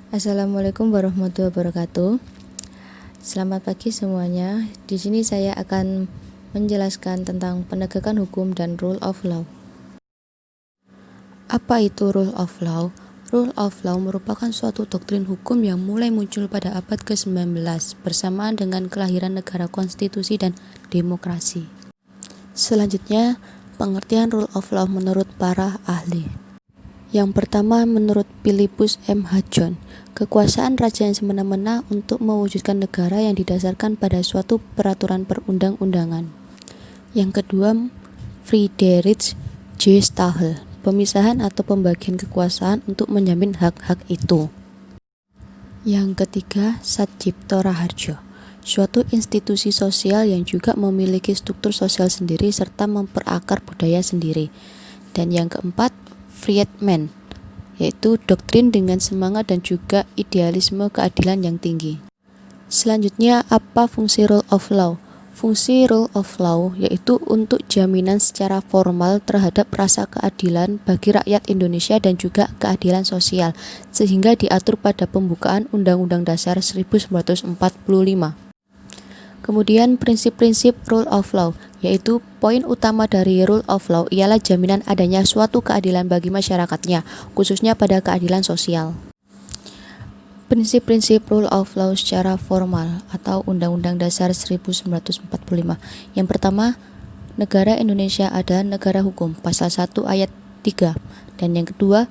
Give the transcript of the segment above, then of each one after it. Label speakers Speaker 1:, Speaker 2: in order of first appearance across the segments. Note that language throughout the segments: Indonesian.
Speaker 1: Assalamualaikum warahmatullahi wabarakatuh. Selamat pagi semuanya. Di sini saya akan menjelaskan tentang penegakan hukum dan rule of law. Apa itu rule of law? Rule of law merupakan suatu doktrin hukum yang mulai muncul pada abad ke-19 bersamaan dengan kelahiran negara konstitusi dan demokrasi. Selanjutnya, pengertian rule of law menurut para ahli. Yang pertama, menurut Philippus M. Hadjon, kekuasaan raja yang semena-mena untuk mewujudkan negara yang didasarkan pada suatu peraturan perundang-undangan. Yang kedua, Friedrich J. Stahl, pemisahan atau pembagian kekuasaan untuk menjamin hak-hak itu. Yang ketiga, Satjipto Raharjo, suatu institusi sosial yang juga memiliki struktur sosial sendiri serta memperakar budaya sendiri. Dan yang keempat, Friedman, yaitu doktrin dengan semangat dan juga idealisme keadilan yang tinggi. Selanjutnya, apa fungsi rule of law? Fungsi rule of law yaitu untuk jaminan secara formal terhadap rasa keadilan bagi rakyat Indonesia dan juga keadilan sosial, sehingga diatur pada pembukaan Undang-Undang Dasar 1945. Kemudian prinsip-prinsip rule of law, yaitu poin utama dari rule of law ialah jaminan adanya suatu keadilan bagi masyarakatnya, khususnya pada keadilan sosial. Prinsip-prinsip rule of law secara formal atau Undang-Undang Dasar 1945. Yang pertama, negara Indonesia adalah negara hukum, pasal 1 ayat 3. Dan yang kedua,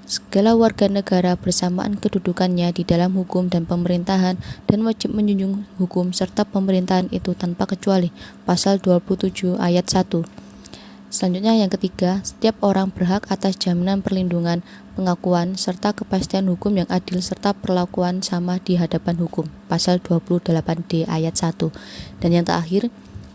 Speaker 1: segala warga negara bersamaan kedudukannya di dalam hukum dan pemerintahan dan wajib menjunjung hukum serta pemerintahan itu tanpa kecuali, pasal 27 ayat 1. Selanjutnya yang ketiga, setiap orang berhak atas jaminan perlindungan, pengakuan, serta kepastian hukum yang adil serta perlakuan sama di hadapan hukum, pasal 28D ayat 1. Dan yang terakhir,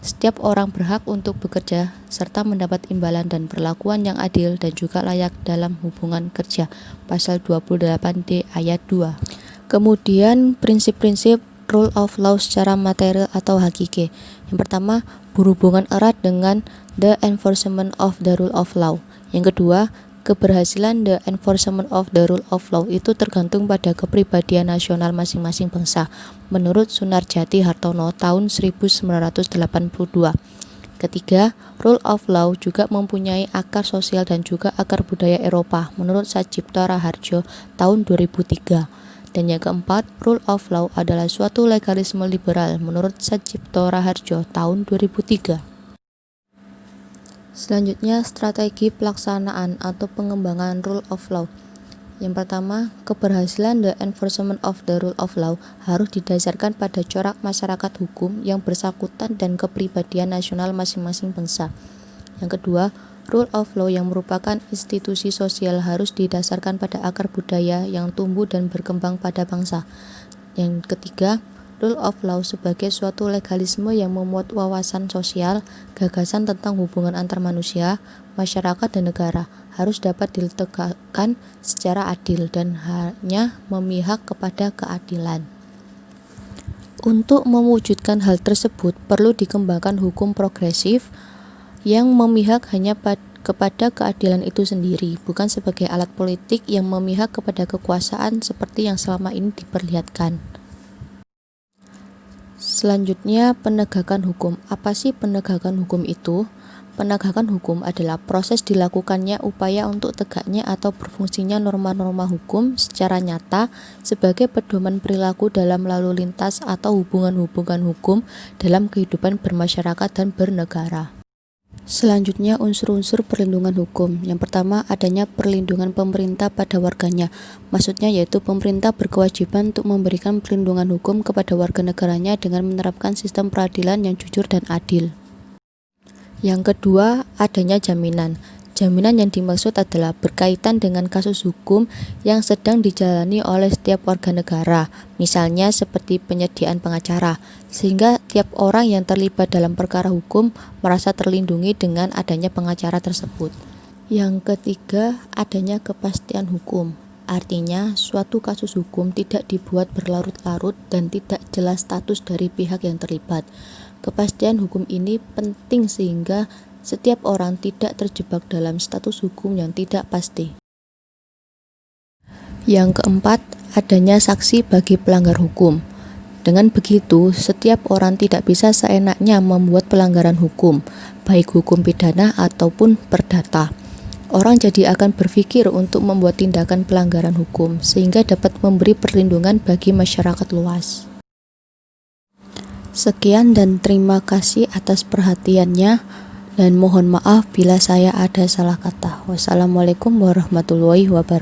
Speaker 1: setiap orang berhak untuk bekerja serta mendapat imbalan dan perlakuan yang adil dan juga layak dalam hubungan kerja, pasal 28D ayat 2. Kemudian prinsip-prinsip rule of law secara material atau hakiki. Yang pertama, berhubungan erat dengan the enforcement of the rule of law. Yang kedua, keberhasilan the enforcement of the rule of law itu tergantung pada kepribadian nasional masing-masing bangsa, menurut Sunarjati Hartono tahun 1982. Ketiga, rule of law juga mempunyai akar sosial dan juga akar budaya Eropa, menurut Satjipto Raharjo tahun 2003. Dan yang keempat, rule of law adalah suatu legalisme liberal, menurut Satjipto Raharjo tahun 2003. Selanjutnya, strategi pelaksanaan atau pengembangan rule of law. Yang pertama, keberhasilan the enforcement of the rule of law harus didasarkan pada corak masyarakat hukum yang bersangkutan dan kepribadian nasional masing-masing bangsa. Yang kedua, rule of law yang merupakan institusi sosial harus didasarkan pada akar budaya yang tumbuh dan berkembang pada bangsa. Yang ketiga, rule of law sebagai suatu legalisme yang memuat wawasan sosial, gagasan tentang hubungan antar manusia, masyarakat dan negara, harus dapat ditegakkan secara adil dan hanya memihak kepada keadilan. Untuk mewujudkan hal tersebut, perlu dikembangkan hukum progresif yang memihak hanya kepada keadilan itu sendiri, bukan sebagai alat politik yang memihak kepada kekuasaan seperti yang selama ini diperlihatkan. Selanjutnya, penegakan hukum. Apa sih penegakan hukum itu? Penegakan hukum adalah proses dilakukannya upaya untuk tegaknya atau berfungsinya norma-norma hukum secara nyata sebagai pedoman perilaku dalam lalu lintas atau hubungan-hubungan hukum dalam kehidupan bermasyarakat dan bernegara. Selanjutnya, unsur-unsur perlindungan hukum. Yang pertama, adanya perlindungan pemerintah pada warganya. Maksudnya yaitu pemerintah berkewajiban untuk memberikan perlindungan hukum kepada warga negaranya dengan menerapkan sistem peradilan yang jujur dan adil. Yang kedua, adanya jaminan. Jaminan yang dimaksud adalah berkaitan dengan kasus hukum yang sedang dijalani oleh setiap warga negara, misalnya seperti penyediaan pengacara, sehingga tiap orang yang terlibat dalam perkara hukum merasa terlindungi dengan adanya pengacara tersebut. Yang ketiga, adanya kepastian hukum. Artinya, suatu kasus hukum tidak dibuat berlarut-larut dan tidak jelas status dari pihak yang terlibat. Kepastian hukum ini penting sehingga setiap orang tidak terjebak dalam status hukum yang tidak pasti. Yang keempat, adanya saksi bagi pelanggar hukum. Dengan begitu, setiap orang tidak bisa seenaknya membuat pelanggaran hukum, baik hukum pidana ataupun perdata. Orang jadi akan berpikir untuk membuat tindakan pelanggaran hukum, sehingga dapat memberi perlindungan bagi masyarakat luas. Sekian dan terima kasih atas perhatiannya, dan mohon maaf bila saya ada salah kata. Wassalamualaikum warahmatullahi wabarakatuh.